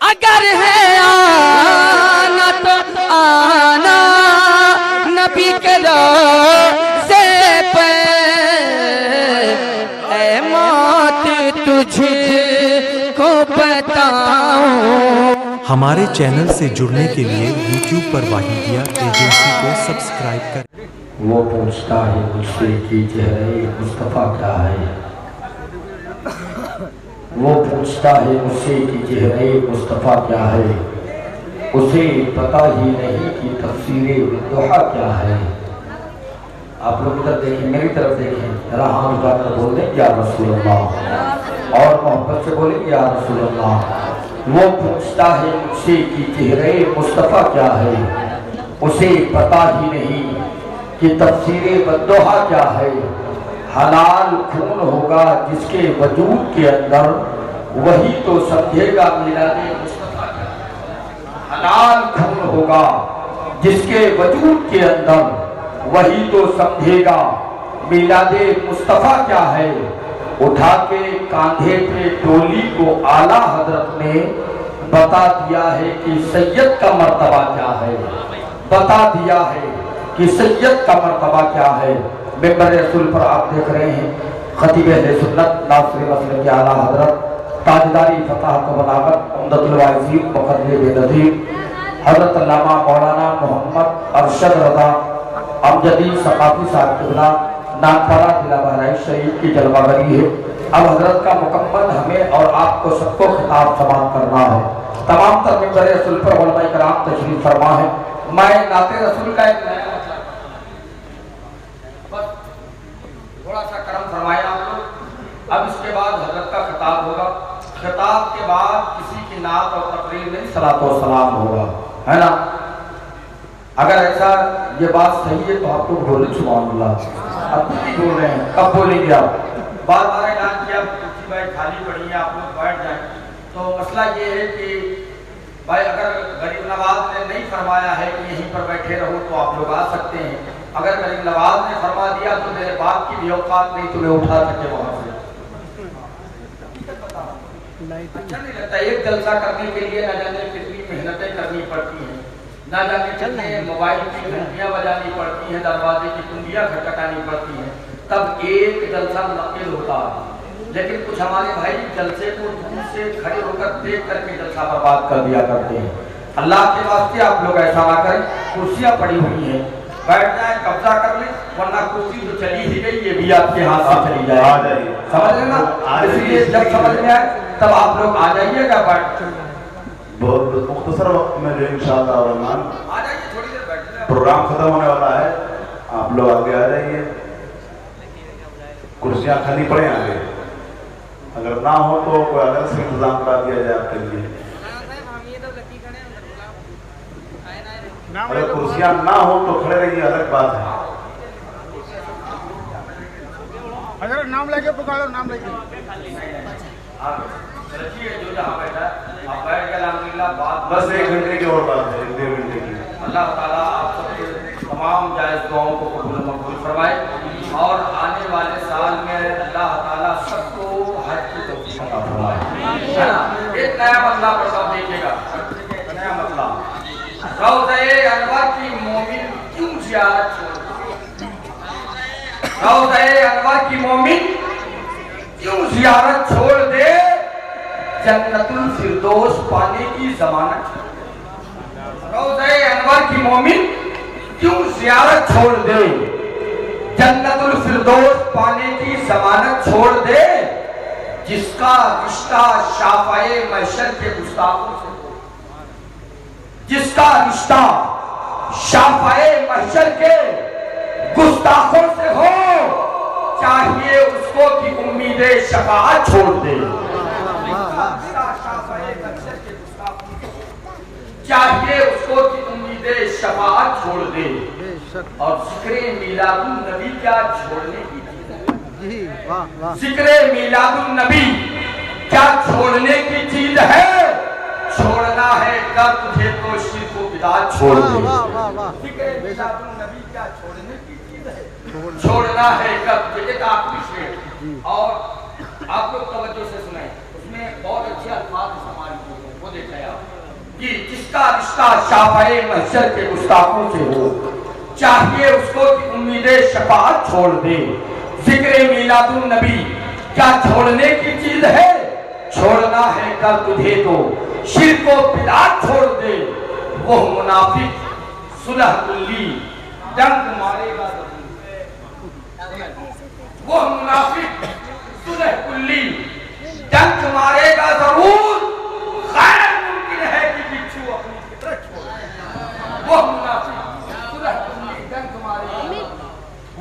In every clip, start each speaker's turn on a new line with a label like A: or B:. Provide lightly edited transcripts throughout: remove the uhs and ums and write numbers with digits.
A: अगर है आना तो आना नबी के रोज़े पे, ऐ मौत तुझको बताऊं।
B: हमारे चैनल से जुड़ने के लिए YouTube पर वाहिदिया एजेंसी को सब्सक्राइब करें।
C: वो पूछता है मुझसे कि चेहरे मुस्तफ़ा क्या है। वो पूछता है मुझसे कि चेहरे मुस्तफ़ा क्या है। उसे पता ही नहीं कि तफसीरे दुहा क्या है। आप लोग इधर देखें, मेरी तरफ देखें, जरा हाथ उठाकर बोल दें या रसूल अल्लाह, और मोहब्बत से बोले या रसूल अल्लाह। वो पूछता है मुझसे कि चेहरे मुस्तफ़ा क्या है। उसे पता ही नहीं कि तफसीरे बद्दुहा क्या है। हलाल खून होगा जिसके वजूद के अंदर, वही तो समझेगा मिलादे मुस्तफ़ा क्या है। हलाल खून होगा जिसके वजूद के अंदर, वही तो समझेगा मिलादे मुस्तफ़ा क्या है। उठा के कांधे पे टोली को आला हजरत ने बता दिया है कि सैयद का मर्तबा क्या है। बता दिया है कि सैयद का मर्तबा क्या है। मिंबर रसूल पर आप देख रहे हैं खतीब अहले सुन्नत नासिर मसलक के आला हजरत ताजदारी फताहत व बलागत उम्दतुल वाइज़ीन मुक़र्रिर बेनज़ीर हजरत अल्लामा मौलाना मोहम्मद अरशद रज़ा अमजदी सकाफी साहब क़िबला नागपारा जिला बहराइच शरीफ की जलवागरी है। अब हजरत का मुकम्मल हमें और आपको सबको खिताब समाप्त करना है। तमाम तर मिंबर रसूल पर उलमाए कराम तशरीफ फरमा है। मैं नाते रसूल का एक नया मतलब बस थोड़ा सा करम फरमाया आप लोग। अब इसके बाद हजरत का खिताब होगा। खिताब के बाद किसी की नात और तकरीर नहीं, सलात और सलाम होगा, है ना। अगर ऐसा ये बात सही है तो आप लोग बोले सुभान अल्लाह। अब नहीं बोल रहे हैं, कब बोलेंगे आप? बार बार ऐलान किया कुर्सी भाई खाली पड़ी है, आप लोग बैठ जाएं। तो मसला ये है कि भाई अगर गरीब नवाज ने नहीं फरमाया है कि यहीं पर बैठे रहो तो आप लोग आ सकते हैं। अगर गरीब नवाज ने फरमा दिया तो मेरे बाप की भी औकात नहीं तुम्हें उठा सके वहां से। अच्छा नहीं लगता। एक जलसा करने के लिए न जाने कितनी मेहनतें करनी पड़ती हैं, ना जाने कितने मोबाइल की घंटियां बजानी पड़ती हैं, दरवाजे की कुंडियां खटखटानी पड़ती हैं, तब एक जलसा मुनक्किद होता है। लेकिन कुछ हमारे भाई जलसे को दूर से खड़े होकर देख करके जलसा बर्बाद कर दिया करते हैं। अल्लाह के वास्ते आप लोग ऐसा ना करें। कुर्सियां पड़ी हुई हैं, बैठ जाए, कब्जा कर ले, वरना कुर्सी तो चली ही गई, ये भी आपके हाथ से चली जाए। समझ लेना। इसलिए जब समझ में आए तब आप लोग आ जाइएगा। बैठ
D: बहुत मुख्तसर वक्त में जो इंशाअल्लाह रहमान
C: आ जाइए, थोड़ी देर बैठ जाइए।
D: प्रोग्राम खत्म होने वाला है, आप लोग आगे आ जाइए। कुर्सियां खाली पड़े आगे, अगर ना हो तो कोई अलग से इंतजाम करा दिया जाए आपके लिए। अगर कुर्सियां ना हो तो खड़े रहिए, अलग बात है।
E: अगर नाम लेके पुकारो, नाम लेके
C: जो जहाँ बैठा आप बैठ गए अल्हम्दुलिल्लाह। बात
D: बस 1 घंटे की और बात है, 1-1.5 घंटे की।
C: अल्लाह ताला आप सबके तमाम जायज़ दुआओं को कबूल मकबूल फरमाए और आने वाले साल में अल्लाह ताला सबको हज की तौफीक अता फरमाए, है ना। एक नया मसला पढ़ता हूं, देखिएगा नया मसला। रौज़े अनवर की मोमिन क्यों ज़ियारत छोड़ती? रौज़े अनवर की मोमिन क्यों ज़ियारत छोड़ दे? जन्नतुल फिरदौस पाने की जमानत। रौज़े अनवर की मोमिन क्यों ज़ियारत छोड़ दे? जन्नतुल फिरदौस पाने की जमानत छोड़ दे। जिसका रिश्ता शाफ़ाए महशर के गुस्ताखों से, जिसका रिश्ता शाफ़ाए महशर के गुस्ताखों से हो, चाहिए उसको कि उम्मीदे शफाअत छोड़ दे। चाहिए उसको कि उम्मीदे शफाअत छोड़ दे। और जिक्रे मिलादुन नबी क्या छोड़ने की चीज है? जिक्रे मिलादुन नबी क्या छोड़ने की चीज है? छोड़ना है कर तुझे तो शिर्क व बिदअत छोड़ दे। जिक्रे मिलादुन नबी क्या छोड़ने की चीज है? छोड़ना है कर तुझे। एक आखिरी शेर और आप लोग तवज्जो से सुने, उसमें बहुत अच्छे अल्फाज इस्तेमाल किए हैं, वो देखें आप। कि जिसका रिश्ता शाफ़े महशर के गुस्ताखों से हो, चाहिए उसको कि उम्मीदे शफाअत छोड़ दे। जिक्र मीलादुन नबी क्या छोड़ने की चीज है? छोड़ना है कर तुझे तो शिर्क को बिदात छोड़ दे। वो मुनाफिक सुलह कुल्ली डंक मारेगा, वो मुनाफिक सुलह कुल्ली डंक मारेगा जरूर, गैर मुमकिन है कि बिच्छू अपनी फितरत छोड़े। वो मुनाफिक सुलह कुल्ली डंक मारेगा,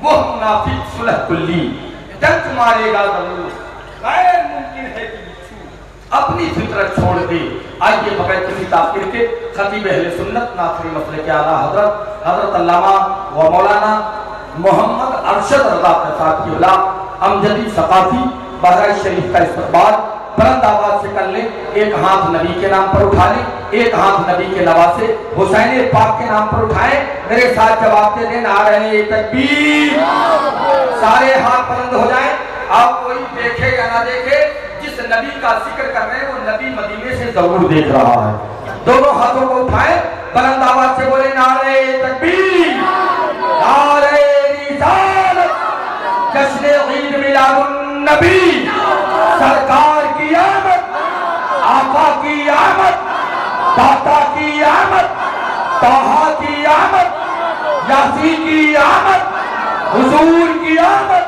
C: वो मुनाफिक सुलह कुल्ली डंक मारेगा जरूर, गैर मुमकिन है कि अपनी फितरत छोड़ दे। आइए बगैर किसी ताखीर के खतीब अहले सुन्नत नासरी मसले के आला हजरत अल्लामा व मौलाना मोहम्मद अरशद रज़ा साहब की औलाद अमजदी सकाफी बहराइच शरीफ का इस्तकबाल बुलंद आवाज से कर ले। एक हाथ नबी के नाम पर उठा ले, एक हाथ नबी के नवासे हुसैन पाक के नाम पर उठाए। मेरे साथ जवाब दे दें नारे तकबीर। सारे हाथ बुलंद हो जाएं। आप कोई देखे या ना देखे, जिस नबी का जिक्र कर रहे हैं वो नबी मदीने से जरूर देख रहा है। दोनों हाथों को उठाएं, बुलंद आवाज से बोले नारे तकबीर, नारे रिसालत, जश्न ईद मिलादुन नबी, सरकार की आमद, आका की आमद, दाता की आमद, ताहा की आमद, यासीन की आमद, हुजूर की आमद,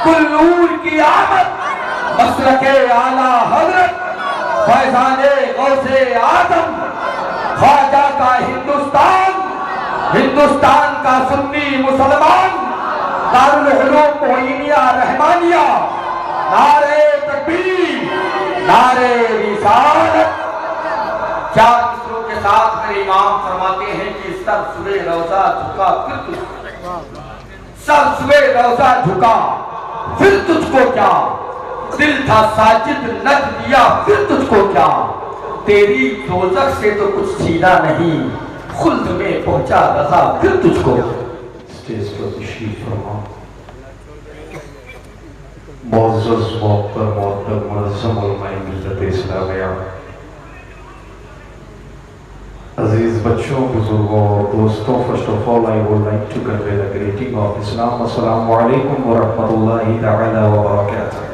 C: कुल नूर की आमद, मसलके आला हजरत फैजाने गौसे आजम, ख्वाजा का हिंदुस्तान, हिंदुस्तान का सुन्नी मुसलमान, दारुल उलूम मोइनिया रहमानिया, नारे तकबीर, नारे रिसालत। चार मिसरों के साथ मेरे इमाम फरमाते हैं कि सर सुबह रोजा झुका फिर तुझको, सर सुबह रोजा झुका फिर तुझको क्या, दिल था साजिद नच दिया फिर तुझको क्या, तेरी दोजख से तो कुछ छीना नहीं, खुल्द में पहुंचा रज़ा फिर तुझको। स्टेज पर तशरीफ फरमा मुअज़्ज़ज़ मोहतरम मोहतरम मुअज़्ज़म उलमाए मिल्लत इस्लामिया, अजीज बच्चों, बुजुर्गों और दोस्तों, first of all I would like to convey the greeting of इस्लाम। अस्सलामु अलैकुम व रहमतुल्लाहि तआला व बरकातहू।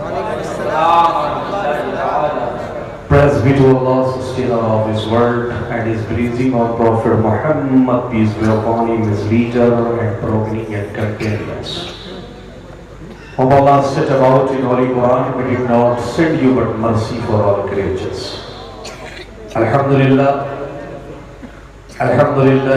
C: Praise be to Allah, sustainer of His word, and His blessing on Prophet Muhammad, peace be upon him, his leader and progeny and companions. Whom Allah said about in Holy Quran, we did not send you but mercy for all creatures. Alhamdulillah, Alhamdulillah,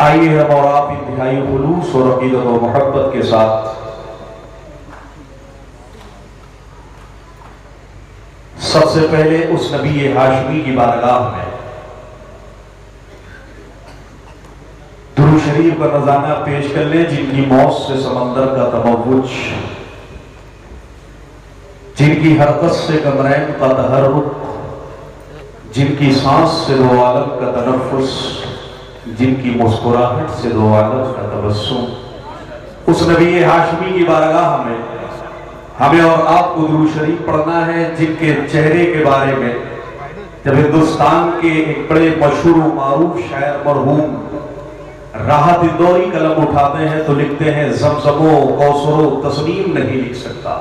C: आइए हम और आप इंतहाई खुलूस और अकीदत और मोहब्बत के साथ सबसे पहले उस नबी हाशमी की बारगाह में दुरूद शरीफ का नज़ारा पेश कर ले, जिनकी मौत से समंदर का तमव्वुज, जिनकी हरकत से कमरैन का तहर्रुक, जिनकी सांस से दो आलम का तनफ्फुस, जिनकी मुस्कुराहट से दो आलम का तबस्सुम, उस नबी हाशमी की बारगाह में हमें और आपको दुरूद शरीफ पढ़ना है, जिनके चेहरे के बारे में जब हिंदुस्तान के एक बड़े मशहूर मारूफ शायर मरहूम राहत इंदौरी कलम उठाते हैं तो लिखते हैं: ज़मज़मो कौसरो तस्नीम नहीं लिख सकता,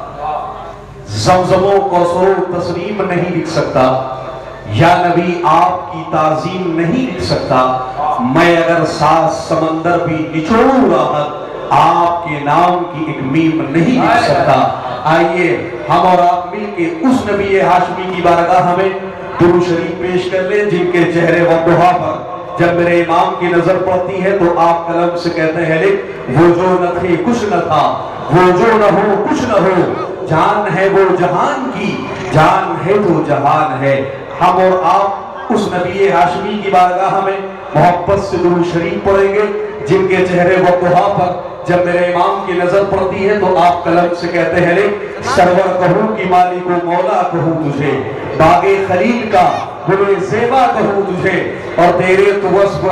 C: ज़मज़मो कौसरो तस्नीम नहीं लिख सकता, या नबी आपकी ताज़ीम नहीं लिख सकता, मैं अगर सात समंदर भी निचोड़ूं राहत, आपके नाम की एक मीम नहीं लिख सकता। आइए हम और आप मिलके उस नबी हाशमी की बारगाह में
D: दुरूद शरीफ पेश कर ले जिनके चेहरे वद्दुहा पर जब मेरे इमाम की नजर पड़ती है तो आप कलम से कहते हैं लिख वो जो न थे कुछ न था, वो जो न हो कुछ न हो, जान है वो जहान की, जान है वो जहान है। हम और आप उस नबी हाशमी की बारगाह में मोहब्बत से दुरूद शरीफ पढ़ेंगे जिनके चेहरे वद्दुहा पर जब मेरे इमाम की नजर पड़ती है तो आप कलम से कहते हैं लिख सरवर कहूं कि मालिक मौला कहूं तुझे, बागे खलील का गुले सेवा कहूं तुझे, और तेरे तो वस्फ़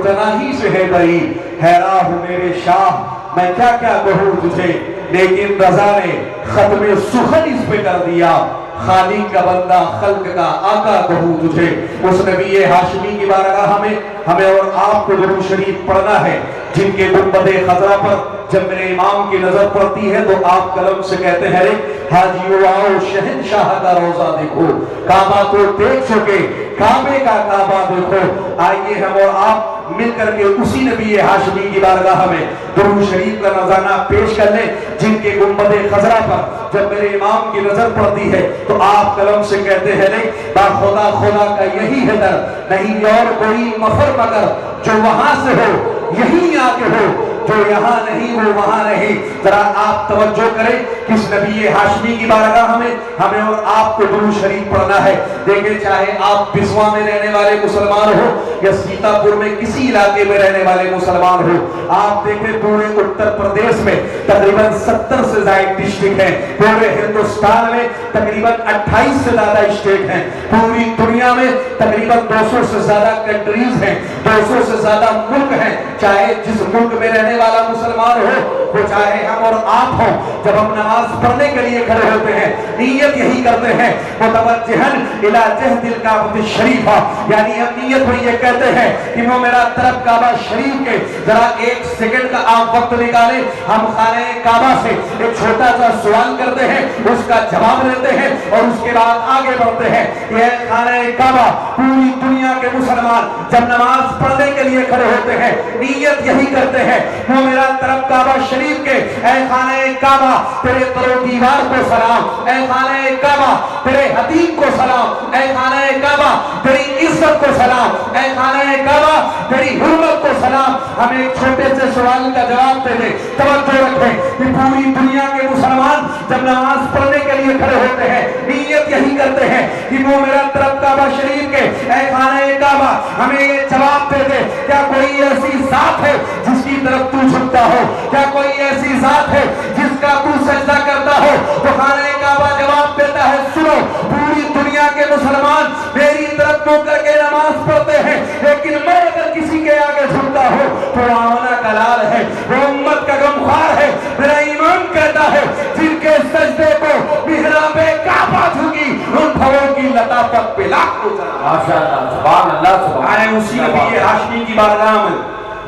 D: तनाही से है बरी, हैरा हूं मेरे शाह मैं क्या क्या कहूं तुझे, लेकिन रजा ने खत्मे सुखन इस पे कर दिया, खालिक का बंदा खल्क का आका कहूं तुझे। उस नबी हाशमी की बारगाह में हमें और आपको दुरूद शरीफ पढ़ना है जिनके गुंबदे खजरा पर जब मेरे इमाम की नजर पड़ती है तो आप कलम से कहते हैं रे हाजियो आओ शहनशाह का रोजा देखो, काबा तो देख चुके काबे का काबा देखो। आइए हम और आप मिलकर के उसी नबी हाशमी की बारगाह में दुरूद शरीफ का नजारा पेश कर ले जिनके गुंबदे खजरा पर जब मेरे इमाम की नजर पड़ती है तो आप कलम से कहते हैं नहीं बा खुदा खुदा का यही है दर, नहीं और कोई मफर मगर जो वहां से हो यही आके हो, जो यहाँ नहीं वो वहां नहीं। जरा आप तवज्जो करें किस नबी हाशमी की बारगाह में हमें और आपको दुरूद शरीफ पढ़ना है। देखें चाहे आप बिस्वा में रहने वाले मुसलमान हो या सीतापुर में किसी इलाके में रहने वाले मुसलमान हो, आप देखें पूरे उत्तर प्रदेश में तकरीबन 70 से ज्यादा डिस्ट्रिक्ट हैं, पूरे हिंदुस्तान में तकरीबन 28 से ज्यादा स्टेट हैं, पूरी दुनिया में तकरीबन 200 से ज्यादा कंट्रीज हैं, 200 से ज्यादा मुल्क हैं। चाहे जिस मुल्क में रहने वाला मुसलमान हो वो चाहे हम और आप हो, जब हम नमाज पढ़ने के लिए खड़े होते हैं नीयत यही करते हैं मुतवज्जिहन इला जहदिल काबा शरीफा, यानी हम नीयत में ये कहते हैं कि वो मेरा तरफ काबा शरीफ के जरा 1 सेकंड का आप वक्त निकालें, हम खाने काबा से एक छोटा सा सवाल करते हैं, उसका जवाब देते हैं और उसके बाद आगे बढ़ते हैं। यह खाने काबा पूरी दुनिया के मुसलमान जब नमाज पढ़ने के लिए खड़े होते हैं नीयत यही करते हैं वो मेरा तरफ काबा शरीफ के ऐ खाने काबा तेरे तरो दीवार को सलाम, ऐ खाने काबा तेरे हदीम को सलाम, ऐ खाने काबा तेरी इज्जत को सलाम, ऐ खाने काबा तेरी हुर्मत को सलाम। हम एक छोटे से सवाल का जवाब दे दें, तवज्जो रखें कि पूरी दुनिया के मुसलमान जब नमाज पढ़ने के लिए खड़े होते हैं नीयत यही करते हैं कि वो मेरा तरफ काबा शरीफ के ऐ खाने काबा। हमें ये जवाब दे दे क्या कोई ऐसी जात है जिसकी तरफ तू झुकता हो, क्या कोई ऐसी जात है जिसका तू सजदा करता हो? तो खाने काबा जवाब देता है सुनो पूरी दुनिया के मुसलमान मेरी तरफ मुंह करके नमाज पढ़ते हैं, लेकिन मैं अगर किसी के आगे झुकता हो तो आमना का लाल है, वो उम्मत का गमख्वार है। मेरा ईमान कहता है जिनके सजदे को मिहराबे काबा झुकी उन भवों की लताफत पे लाख
C: माशाअल्लाह सुभान अल्लाह सुभान
D: अल्लाह। उसी नबी हाशमी की बारगाह में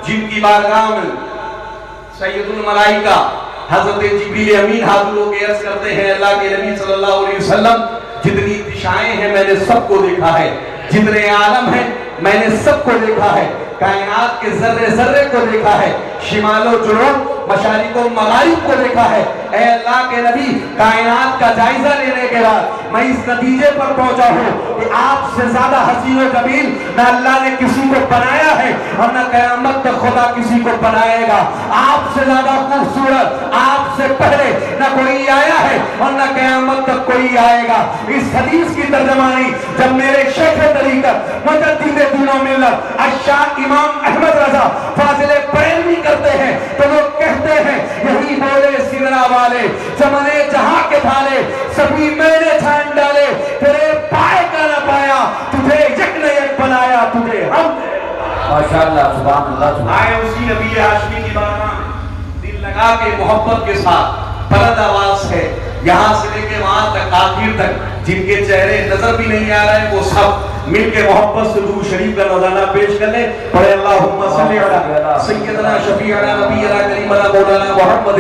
D: जिनकी बारगाह में सैयदुल मलाइका हजरत जिब्रील अमीन हाजिर होकर अर्ज करते हैं अल्लाह के नबी सल्लल्लाहु अलैहि वसल्लम जितनी दिशाएं हैं मैंने सबको देखा है, जितने आलम हैं मैंने सबको देखा है, कायनात के जर्रे जर्रे को देखा है, शिमालो जुनूब मशारिको मगारिब को देखा है। ऐ अल्लाह के नबी कायनात का जायजा लेने के बाद मैं इस नतीजे पर पहुंचा हूं कि आपसे ज्यादा हसीन व जमील न अल्लाह ने किसी को बनाया है और न कयामत तक खुदा किसी को बनाएगा। आपसे ज्यादा खूबसूरत आपसे पहले न कोई आया है और न कयामत तक कोई आएगा। इस हदीस की तर्जमानी जब मेरे शेख तरीकत मुजद्दिद दीनो मिल्लत अशाह इमाम अहमद रजा फाजिले बरेलवी करते हैं तो लोग कहते हैं यही बोले सिदरा वाले जमने जहां के थाले सभी मैंने छान डाले, तेरे पाए का न पाया तुझे यक ने यक बनाया तुझे हम।
C: माशाअल्लाह सुभान अल्लाह।
D: आए उसी नबी हाशमी की बारगाह में दिल लगा के मोहब्बत के साथ बुलंद आवाज है यहाँ से लेके वहां तक आखिर तक जिनके चेहरे नजर भी नहीं आ रहे वो सब मिलके मोहब्बत से दुरूद शरीफ का नज़ारा पेश कर ले। पढ़े अल्लाहुम्मा सल्ली अला सय्यदना शफीअना नबियना करीमना मौलाना मुहम्मद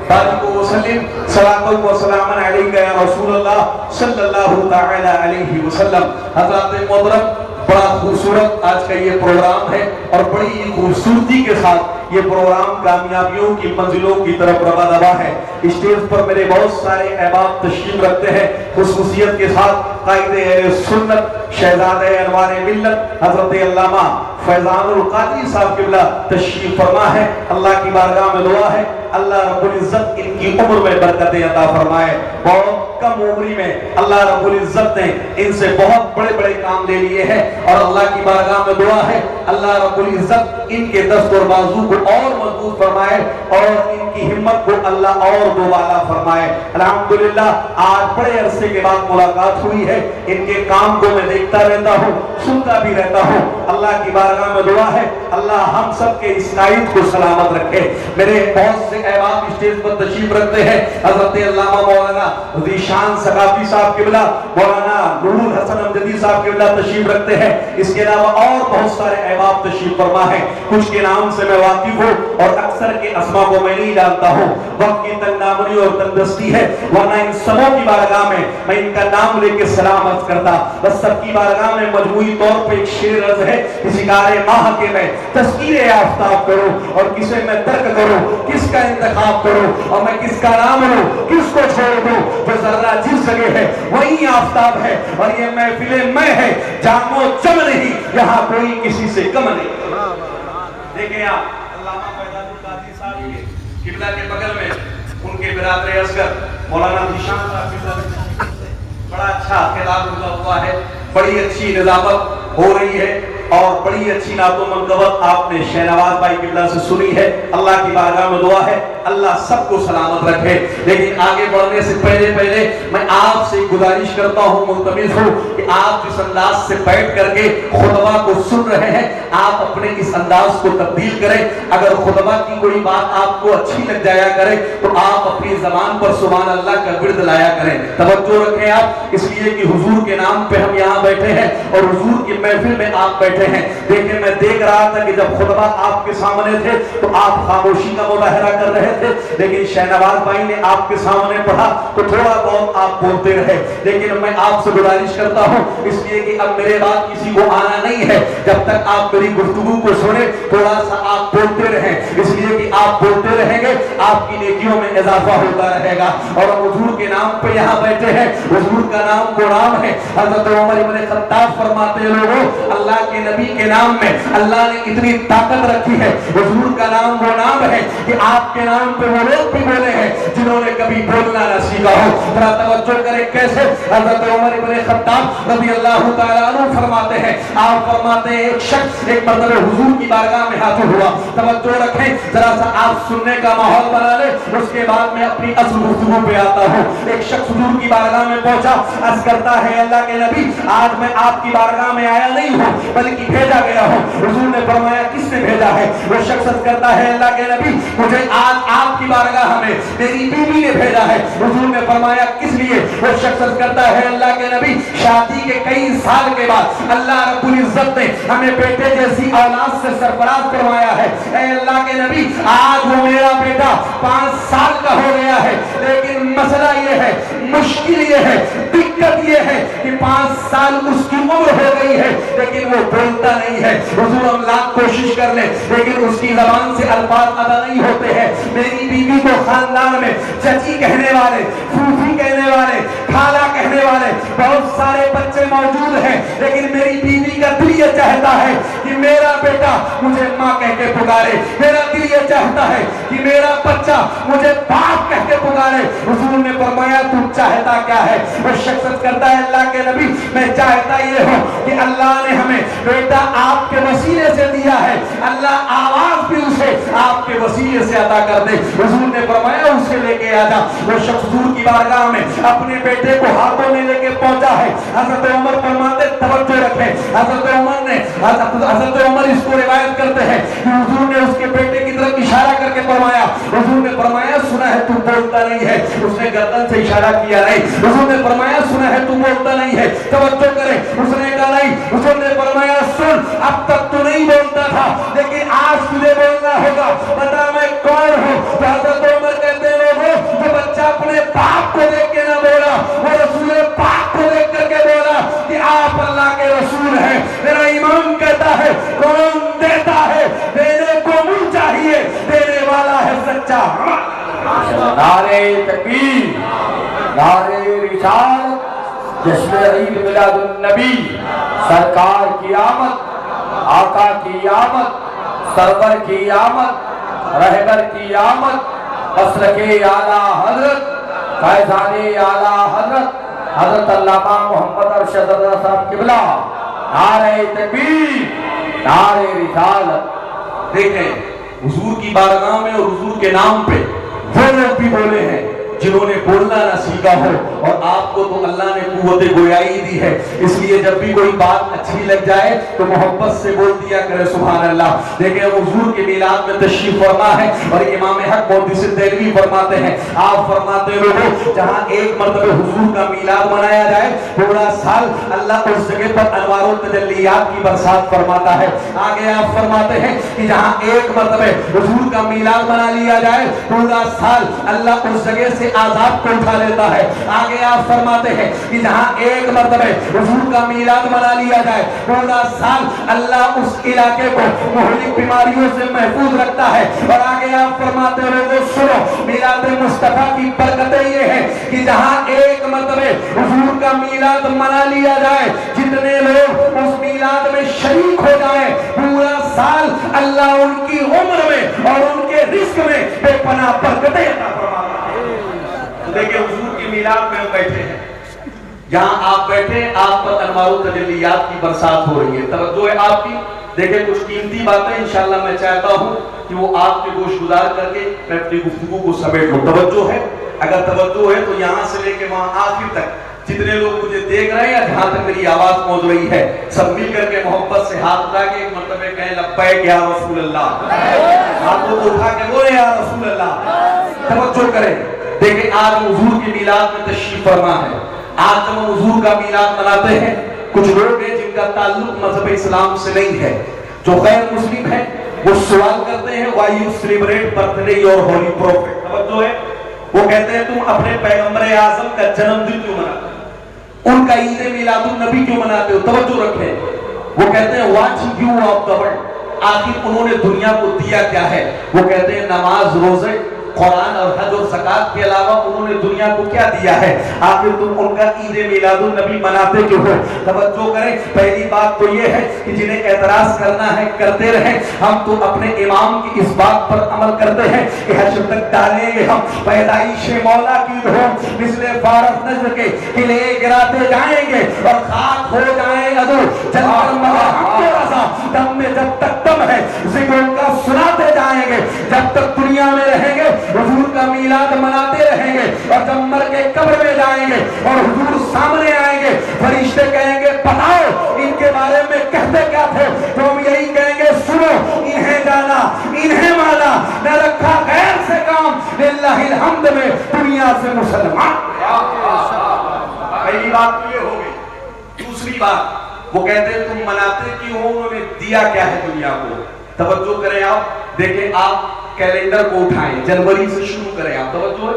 D: बारिक व सल्लिम सलातु व सलामन अलैका या रसूलल्लाह सल्लल्लाहु तआला अलैहि वसल्लम। हज़रत मोहतरम बड़ा खूबसूरत आज का ये प्रोग्राम है और बड़ी खूबसूरती के साथ ये प्रोग्राम कामयाबियों की मंजिलों की तरफ रवा दवा है। स्टेज पर मेरे बहुत सारे अहबाब तशरीफ रखते हैं खुसूसियत के साथ। कायदे सुन्नत शहजादे अनवार मिल्लत हजरत अल्लामा फैजानुल कादरी साहब किबला तशरीफ फरमा है। अल्लाह की बारगाह में दुआ है अल्लाह रब्बुल इज्जत इनकी उम्र में बरकतें अता फरमाए। बहुत कम उम्र में अल्लाह रब्बुल इज्जत ने इनसे बहुत बड़े बड़े काम ले लिए हैं और अल्लाह की बारगाह में दुआ है अल्लाह रब्बुल इज्जत इनके दस्त और बाजू को और मजबूत फरमाए और इनकी हिम्मत को अल्लाह और दोबारा फरमाए। अल्हम्दुलिल्लाह आज बड़े अरसे के बाद मुलाकात हुई है। इनके काम को मैं देखता रहता हूँ, सुनता भी रहता हूँ। अल्लाह की बारगाह में दुआ है अल्लाह हम सब के इस कायद को सलामत रखे। मेरे बहुत से अहबाब स्टेज पर तशरीफ रखते हैं। हजरत अल्लामा मौलाना ज़ीशान सकाफी साहब किबला, मौलाना नूरुल हसन अमजदी साहब किबला तशरीफ रखते हैं। इसके अलावा और बहुत सारे अहबाब तशरीफ फरमा है। कुछ के नाम से मैं वाकिफ हूँ और अक्सर के अस्मा को मैं नहीं जानता हूँ। वक्त की तंगदामनी और तंगदस्ती है, वरना इन सबों की बारगाह में मैं इनका नाम लेके सलाम अर्ज करता। बस सबकी बारगाह में मजमूई तौर पे एक शेर अर्ज है कि शिकारे माह के मैं तस्कीरे आफ्ताब करूं और किसे मैं तर्क करूं, किसका इंतखाब करूं और मैं किसका नाम लूं, किसको छोड़ दूं। जो जर्रा जिस जगह है वही आफ्ताब है और ये महफिले मैं है, जामो जम नहीं, यहाँ कोई किसी से कम नहीं। देखें आप अल्लामा फैजानुल कादरी साहब के किबला के बगल में उनके बिरादर असगर मौलाना ज़ीशान साहब किबला बड़ा अच्छा खिताब उनका हुआ है। बड़ी अच्छी निजामत हो रही है और बड़ी अच्छी नातो मनकबत आपने शहनवाज भाई किबला से सुनी है। अल्लाह की बारगाह में दुआ है अल्लाह सबको सलामत रखे। लेकिन आगे बढ़ने से पहले मैं आपसे गुजारिश करता हूँ, मुल्तमिस हूँ कि आप जिस अंदाज से बैठ करके खुतबा को सुन रहे हैं आप अपने इस अंदाज को तब्दील करें। अगर खुतबा की कोई बात आपको अच्छी लग जाया करे तो आप अपनी जबान पर सुभान अल्लाह का विर्द लाया करें। तवज्जो रखें आप, इसलिए कि हुजूर के नाम पे हम यहाँ बैठे हैं और हुजूर की महफिल में आप बैठे हैं। देखिए मैं देख रहा था कि जब खुतबा आपके सामने थे तो आप खामोशी का मुजाहरा कर रहे थे, लेकिन शहनवाज भाई ने आपके सामने पढ़ा तो थोड़ा बहुत आप बोलते रहे। लेकिन मैं आपसे गुजारिश करता हूँ इसलिए कि अब मेरे बाद किसी को आना नहीं है, जब तक आप मेरी गुफ्तगू को सुने थोड़ा सा आप बोलते रहें, इसलिए कि आप बोलते रहेंगे आपकी नेकियों में इजाफा होता रहेगा। और हुजूर के नाम पे यहाँ बैठे हैं, हुजूर का नाम गुलाम है। हज़रत उमर इब्न खत्ताब फरमाते हैं लोगों अल्लाह के नबी के नाम में अल्लाह ने इतनी ताकत रखी है। हुजूर का नाम वो नाम है कि आपके नाम पे वो लोग भी बोले हैं जिन्होंने कभी बोलना न सीखा हो। थोड़ा तवज्जो करें कैसे। हज़रत उमर इब्न खत्ताब रज़ी अल्लाह तआला अन्हु फरमाते हैं, आप फरमाते हैं एक शख्स एक मरतबा हुजूर की बारगाह में हाजिर हुआ। तवज्जो रखें जरा सा, आप सुनने का माहौल बना ले, उसके बाद मैं अपनी असल गुफ्तगू पे आता हूँ। एक शख्स हुजूर की बारगाह में पहुंचा, अर्ज करता है अल्लाह के नबी आज मैं आपकी बारगाह में आया नहीं हूँ बल्कि भेजा गया हूँ। हुजूर ने फरमाया किसने भेजा है? वो शख्स अर्ज करता है अल्लाह के नबी मुझे आज आपकी बारगाह में मेरी बीवी ने भेजा है। हुजूर ने फरमाया किस लिए? वो शख्स अर्ज करता है अल्लाह के नबी शादी के कई साल के बाद अल्लाह रब्बुल इज्जत ने हमें बेटे जैसी औलाद से सरफराज करवाया है। ऐ अल्लाह के नबी आज वो मेरा बेटा 5 साल का हो गया है, लेकिन मसला ये है, मुश्किल ये है, दिक्कत ये है कि 5 साल उसकी उम्र हो गई है लेकिन वो बोलता नहीं है। हुजूर हम लाख कोशिश कर ले लेकिन उसकी जबान से अल्फाज अदा नहीं होते हैं। मेरी बीवी को खानदान में चची कहने वाले, फूफी कहने वाले, खाला कहने वाले बहुत सारे बच्चे मौजूद हैं, लेकिन मेरी बीवी का दिल ये चाहता है कि मेरा बेटा मुझे माँ कह के पुकारे, मेरा दिल ये चाहता है कि मेरा बच्चा मुझे बाप कह के पुकारे। हुजूर ने फरमाया तू चाहता क्या है? वो शख्स करता है अल्लाह के नबी मैं चाहता ये हूँ कि अल्लाह ने हमें बेटा आपके वसीले से दिया है, अल्लाह आवाज भी उसे आपके वसीले से अदा कर दे। हुजूर ने फरमाया उसे लेके आ जा। वो शख्स हुजूर की बारगाह में अपने बेटे को हाथों में लेके पहुंचा है। हज़रत उमर फरमाते तवज्जो रखें, हज़रत उमर इसको रिवायत करते हैं कि हुजूर ने उसके बेटे की तरफ इशारा करके फरमाया, हुजूर ने फरमाया सुना है तू बोलता नहीं है। उसने गर्दन से इशारा किया नहीं। हुजूर ने फरमाया सुना है तू बोलता नहीं है, तवज्जो करें। उसने कहा नहीं। हुजूर ने फरमाया सुन अब तक तू नहीं बोलता था लेकिन आज तुझे बोलना होगा, बता मैं कौन हूँ? तो हज़रत उमर कहते हैं लोगों जो बच्चा अपने बाप को देख के ना बोला वो रसूल पाक को देख करके बोला कि आप अल्लाह के रसूल हैं, मेरा
C: नारे तकबीर, नारे रिसालत, जश्न ईद मिलादुन नबी, सरकार की आमद, आका की आमद, सरवर की आमद, रहबर की आमद, मसलके आला हजरत, फैज़ाने आला हजरत हजरत अल्लामा मोहम्मद अरशद रज़ा साहब किबला। नारे तकबीर, नारे रिसालत।
D: देखें हुजूर की बारगाह में और हुजूर के नाम पे वो लोग भी बोले हैं जिन्होंने बोलना ना सीखा हो, और आपको तो अल्लाह ने कुव्वत गोयाई दी है, इसलिए जब भी कोई बात अच्छी लग जाए तो मोहब्बत से बोल दिया करे सुभान अल्लाह। देखिए हुजूर के मिलाद में तशरीफ फरमा है और इमाम हक मोहद्दिस देलवी फरमाते हैं, आप फरमाते हो जहां एक मर्तबा हुजूर का मिलाद मनाया जाए पूरा साल अल्लाह उस जगह पर अनवार और तजल्लियात की बरसात फरमाता है। आगे आप फरमाते हैं कि जहां एक मर्तबा हुजूर का मिलाद मना लिया जाए पूरा साल अल्लाह उस जगह से आजाब को उठा लेता है। आगे आप फरमाते हैं कि जहां एक मर्तबा हुजूर का मिलाद मना लिया जाए पूरा साल अल्लाह उस इलाके को मुहलिक बीमारियों से महफूज रखता है। और आगे आप फरमाते हो सुनो मिलाद मुस्तफा की बरकतें ये है कि जहां एक मर्तबा हुजूर का मिलाद मना लिया जाए जितने लोग उस मिलाद में शरीक हो जाए पूरा साल अल्लाह उनकी उम्र में और उनके रिस्क में बेपनाह बरकतें अता फरमाता है। देखिए हुजूर की मिलाद में हम बैठे हैं, जहां आप बैठे आप पर अनवार तजल्लियात की बरसात हो रही है, तवज्जो है आपकी। देखिए कुछ कीमती बातें इंशाअल्लाह मैं चाहता हूं कि वो आपके गोशगुजार करके मैं अपनी गुफ्तगू को समेट लूं। तवज्जो है, अगर तवज्जो है तो यहां से लेके वहां आखिर तक जितने लोग मुझे देख रहे हैं या जहां तक मेरी आवाज पहुंच रही है सब मिल करके मोहब्बत से हाथ उठा के एक मर्तबे कहें लब्बैक या रसूल अल्लाह, हाथों को उठा के बोले या रसूल अल्लाह। तवज्जो करें, देखिए आज हुजूर के मिलाद में तशरीफ फरमा है। आज जब हम हुजूर का मिलाद मनाते हैं कुछ लोग हैं जिनका ताल्लुक मजहब इस्लाम से नहीं है, जो गैर मुस्लिम है वो सवाल करते हैं why you celebrate birthday your holy prophet. तवज्जो है, वो कहते हैं तुम अपने पैगंबर आजम का जन्मदिन क्यों मनाते हो, उनका ईद मिलादुन नबी क्यों मनाते हो। तवज्जो रखें, वो कहते हैं what you of the world, आखिर उन्होंने दुनिया को दिया क्या है। वो कहते हैं नमाज रोजे कुरान और हज और ज़कात के अलावा उन्होंने दुनिया को क्या दिया है, आखिर तुम उनका ईद मिलादुन नबी मनाते क्यों हो। तवज्जो करें, पहली बात तो ये है कि जिन्हें एतराज करना है करते रहें, हम तो अपने इमाम की इस बात पर अमल करते हैं कि हश्र तक डालेंगे हम पैदाइश मौला की धूम मिसले फारस नजर के किले गिराते जाएंगे और खाक हो जाए अदू दम में जब तक दम है जिक्र का सुनाते जाएंगे, जब तक दुनिया में रहेंगे हुजूर का मिलाद मनाते रहेंगे और जब मर के कब्र में जाएंगे और हुजूर सामने आएंगे फरिश्ते कहेंगे बताओ इनके बारे में कहते क्या थे, तो हम यही कहेंगे सुनो इन्हें जाना इन्हें माना न रखा गैर से काम लिल्लाहिल हम्द में दुनिया से मुसलमान। पहली बात तो ये हो गई। दूसरी बात वो कहते हैं तुम मनाते क्यों हो, उन्होंने दिया क्या है दुनिया को। तवज्जो करें आप, देखें आप कैलेंडर को उठाएं, जनवरी से शुरू करें आप, तवज्जो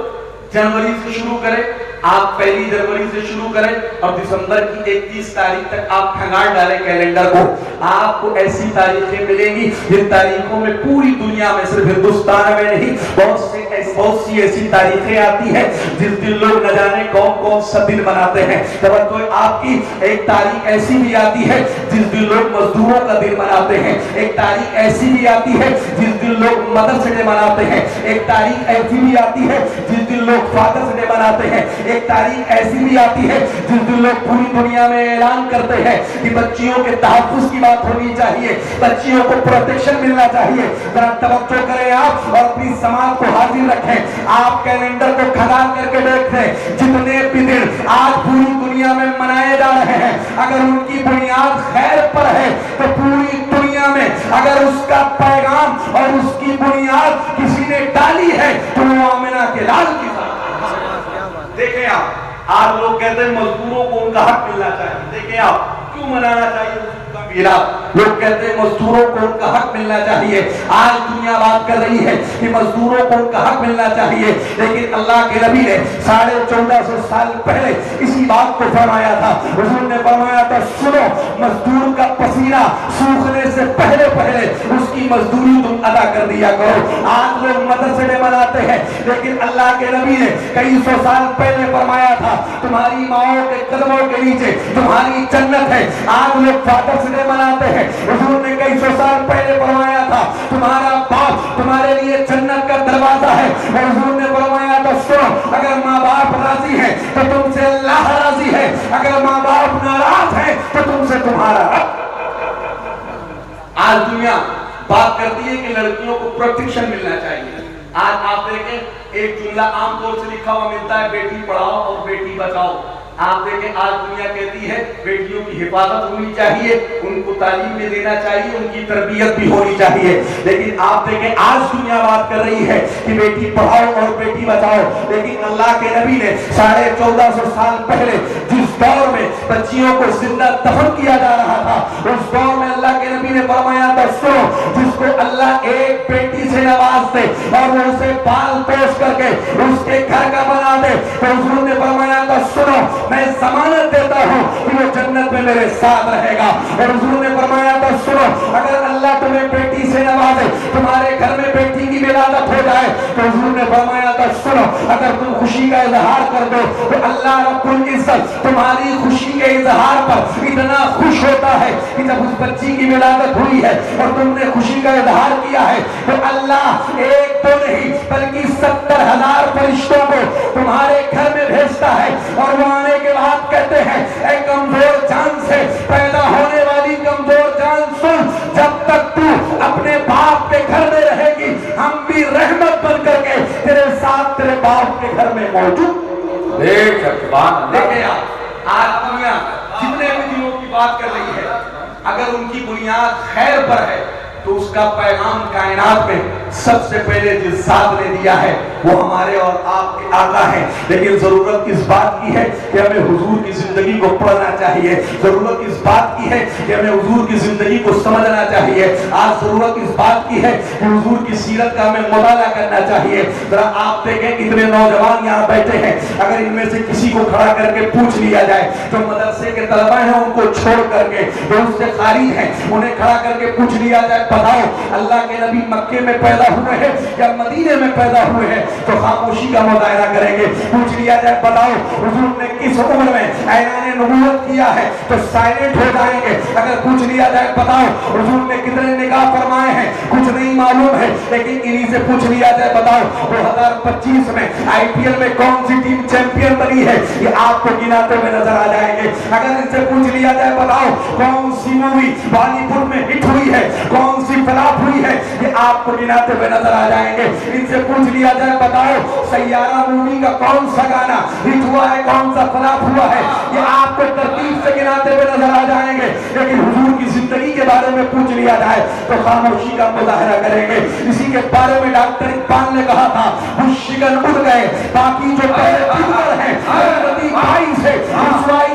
D: जनवरी से शुरू करें आप, 1 जनवरी से शुरू करें और दिसंबर की 31 तारीख तक आप खंगाल डालें कैलेंडर को। आपको ऐसी तारीखें मिलेंगी जिन तारीखों में पूरी दुनिया में सिर्फ हिंदुस्तान में नहीं बहुत सी ऐसी तारीखें आती हैं जिस दिन लोग न जाने कौन कौन सा दिन मनाते हैं। तवज्जो आपकी, एक तारीख ऐसी भी आती है जिस दिन लोग मजदूरों का दिन मनाते हैं, एक तारीख ऐसी भी आती है जिस दिन लोग मदर्स डे मनाते हैं, एक तारीख ऐसी भी आती है जिस दिन लोग फादर्स डे मनाते हैं, एक तारीख ऐसी भी आती है जिस दिन लोग पूरी दुनिया में ऐलान करते हैं कि बच्चियों के तहफ्फुज़ की बात होनी चाहिए, बच्चियों को प्रोटेक्शन मिलना चाहिए। जरा तवज्जो करें आप और अपनी समाज को हाजिर रखें। आप कैलेंडर को खंगाल करके देखें, जितने भी दिन आज पूरी दुनिया में मनाए जा रहे हैं अगर उनकी बुनियाद खैर पर है तो पूरी दुनिया में अगर उसका पैगाम और उसकी बुनियाद किसी ने डाली है तो वो आमिना के लाल की बात। देखें आप, आज लोग कहते हैं मजदूरों को उनका हक मिलना चाहिए, देखें आप क्यों मनाना चाहिए उसका मिलाद। लोग कहते हैं मजदूरों को उनका हक मिलना चाहिए। आज दुनिया बात कर रही है कि मजदूरों को उनका हक मिलना चाहिए, लेकिन अल्लाह के नबी ने 1450 साल पहले इसी बात को फरमाया था। हुजूर ने फरमाया था, सुनो, मजदूर का पसीना सूखने से पहले पहले उसकी मजदूरी तुम अदा कर दिया करो। आज लोग मदरसे में मनाते हैं, लेकिन अल्लाह के नबी ने कई सौ साल पहले फरमाया था, तुम्हारी माओ के कदमों के नीचे तुम्हारी जन्नत है। आज लोग फादर्स डे मनाते हैं, हुजूर ने कई सौ साल पहले फरमाया था, तुम्हारा बाप तुम्हारे लिए जन्नत का दरवाजा है। और हुजूर ने फरमाया था, सुनो, अगर माँ बाप राजी है तो तुमसे अल्लाह राजी है, अगर माँ बाप नाराज है तो तुमसे तुम्हारा रब। आज दुनिया बात करती है कि लड़कियों को प्रोटेक्शन मिलना चाहिए। आज आप देखें, एक जुमला आमतौर से लिखा हुआ मिलता है, बेटी पढ़ाओ और बेटी बचाओ। आप देखें, आज दुनिया कहती है बेटियों की हिफाजत होनी चाहिए, उनको तालीम भी देना चाहिए, उनकी तरबियत भी होनी चाहिए। लेकिन आप देखें, आज दुनिया बात कर रही है कि बेटी पढ़ाओ और बेटी बचाओ। लेकिन अल्लाह के नबी ने 1450 साल पहले जिस दौर में बच्चियों को जिंदा दफन किया जा रहा था, उस दौर में अल्लाह के नबी ने फरमाया था, सुनो, जिसको अल्लाह एक बेटी से नवाज दे और वो उसे पाल पोस करके उसके घर का बना दे, तो हुजूर ने फरमाया था, सुनो, मैं जमानत देता हूं कि वो जन्नत में मेरे साथ रहेगा। और हुजूर ने फरमाया था, सुनो, अगर अल्लाह तुम्हें बेटी से नवाजे, तुम्हारे घर में बेटी की विलादत हो जाए, तो हुजूर ने फरमाया था, सुनो, अगर तुम खुशी का इजहार कर दो तो अल्लाह रब्बुल इज्जत तुम्हारी खुशी के इजहार पर इतना खुश होता है कि जब उस बच्ची की विलादत हुई है और तुमने खुशी का इजहार किया है, तो अल्लाह एक तो नहीं बल्कि 70,000 फरिश्तों को तुम्हारे घर में भेजता है। और वो आने के बाद कहते हैं, ऐ कमजोर जान से पैदा होने वाली कमजोर जान, सुन, जब तक तू अपने बाप के घर में रहेगी, हम भी रहमत बन करके तेरे साथ तेरे बाप के घर में मौजूद। देखिए, आज दुनिया जितने भी दिनों की बात कर रही है, अगर उनकी बुनियाद खैर पर है तो उसका पैगाम कायनात में सबसे पहले जिस साथ ने दिया है वो हमारे और आपके आका हैं। लेकिन जरूरत इस बात की है कि हमें हुजूर की जिंदगी को पढ़ना चाहिए, जरूरत इस बात की है कि हमें हुजूर की जिंदगी को समझना चाहिए। आज जरूरत इस बात की है कि हुजूर की सीरत का हमें मुताला करना चाहिए। जरा आप देखें, इतने नौजवान यहाँ बैठे हैं, अगर इनमें से किसी को खड़ा करके पूछ लिया जाए, जो मदरसे के तलबा हैं उनको छोड़ करके, जो उससे खारिज हैं, उन्हें खड़ा करके पूछ लिया जाए, बताओ अल्लाह के नबी मक्के में पैदा हुए हैं या मदीने में पैदा हुए हैं, तो खामोशी का मुजाहरा करेंगे। पूछ लिया जाए, बताओ हुजूर ने किस उम्र में ऐलान नबूवत किया है, तो साइलेंट हो जाएंगे। अगर पूछ लिया जाए, बताओ हुजूर ने कितने निकाह फरमाए हैं, कुछ नहीं मालूम है। लेकिन इन्हीं से पूछ लिया जाए, बताओ 2025 में आईपीएल में कौन सी टीम चैंपियन बनी है, ये आपको गिनाते हुए नजर आ जाएंगे। अगर इनसे पूछ लिया जाए, बताओ कौन सी मूवी बॉलीवुड में हिट हुई है, कौन सी फ्लॉप हुई है, ये आपको गिनाते हुए नजर आ जाएंगे। इनसे पूछ लिया जाए, बताओ सैयारा मूवी का कौन सा गाना हिट हुआ है, कौन सा फ्लॉप हुआ है, ये आपको तरतीब से गिनाते हुए नजर आ जाएंगे। लेकिन हुजूर की जिंदगी के बारे में पूछ लिया जाए तो खामोशी का मुजाहरा करेंगे। इसी के बारे में डॉक्टर इकबाल ने कहा था, शिकन उड़ गए बाकी जो पैगंबर हैं, भाई से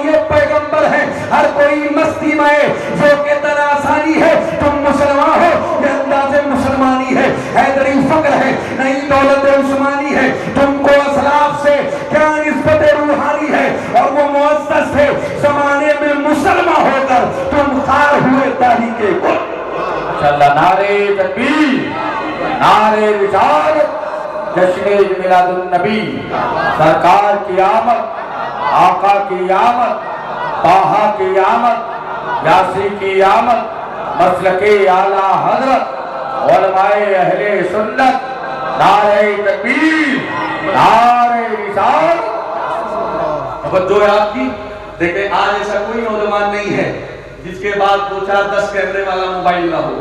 D: ये पैगंबर है, हर कोई मस्ती में जो के तरह आसानी है, तुम मुसलमान हो ये अंदाज़े मुसलमानी है, हैदरी फक्र है नहीं दौलत उस्मानी है, तुमको असलाफ से क्या निस्बत रूहानी है, और वो मुअज़्ज़ज़ थे ज़माने में मुसलमान होकर तुम खार हुए तारीके को।
C: नारे तकबीर, नारे रिसालत, जश्न मिलादुन नबी, सरकार की आमद, आका की आमद, ताहा की आमद, यासी की आमद, मसलके आला हजरत, उलमाए अहले सुन्नत, नारे तकबीर, नारे रिसालत।
D: तवज्जो है आपकी। देखिए, आज ऐसा कोई नौजवान नहीं है जिसके बाद 2 4 10 कैमरे वाला मोबाइल ना हो।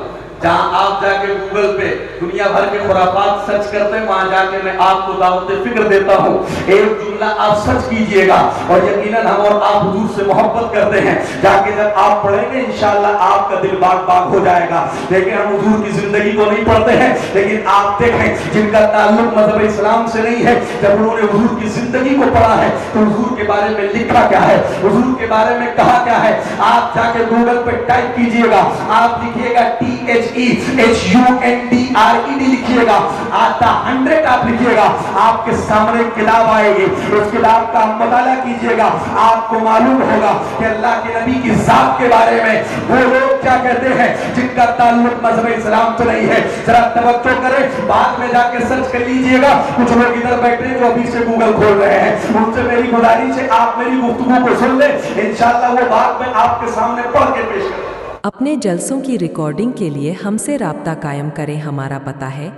D: जहां आप जाके गूगल पे दुनिया भर के खुराफात सर्च करते हैं, वहां जाके मैं आपको दावत फिक्र देता हूं। एक जुमला आप सर्च कीजिएगा और यकीनन हम और आप हुजूर से मोहब्बत करते हैं, जाके जब आप पढ़ेंगे इंशाअल्लाह आपका दिल बाग बाग हो जाएगा। लेकिन हम हुजूर की जिंदगी को नहीं पढ़ते हैं, लेकिन आप देखें जिनका ताल्लुक मजहब इस्लाम से नहीं है, जब उन्होंने हुजूर की जिंदगी को पढ़ा है तो हुजूर के बारे में लिखा क्या है, हुजूर के बारे में कहा क्या है। आप जाके गूगल पे टाइप कीजिएगा, आप लिखिएगा THEHUNDRED लिखिएगा, आता 100 आप लिखिएगा, आपके सामने किताब आएगी, उस किताब का मुताला कीजिएगा, आपको मालूम होगा कि अल्लाह के नबी की जात के बारे में वो लोग क्या कहते हैं जिनका ताल्लुक मजहब इस्लाम से नहीं है। जरा तवज्जो करें, बाद में जाके सर्च कर लीजिएगा। कुछ लोग इधर बैठे हैं जो अभी से गूगल खोल रहे हैं, उनसे मेरी गुजारिश है आप मेरी गुफ्तगू को सुन लें, इंशाअल्लाह वो बात मैं आपके सामने पढ़ के पेश करूं।
F: अपने जलसों की रिकॉर्डिंग के लिए हमसे राब्ता कायम करें। हमारा पता है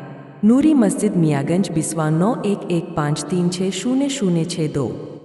F: नूरी मस्जिद मियागंज बिस्वा 9115360062।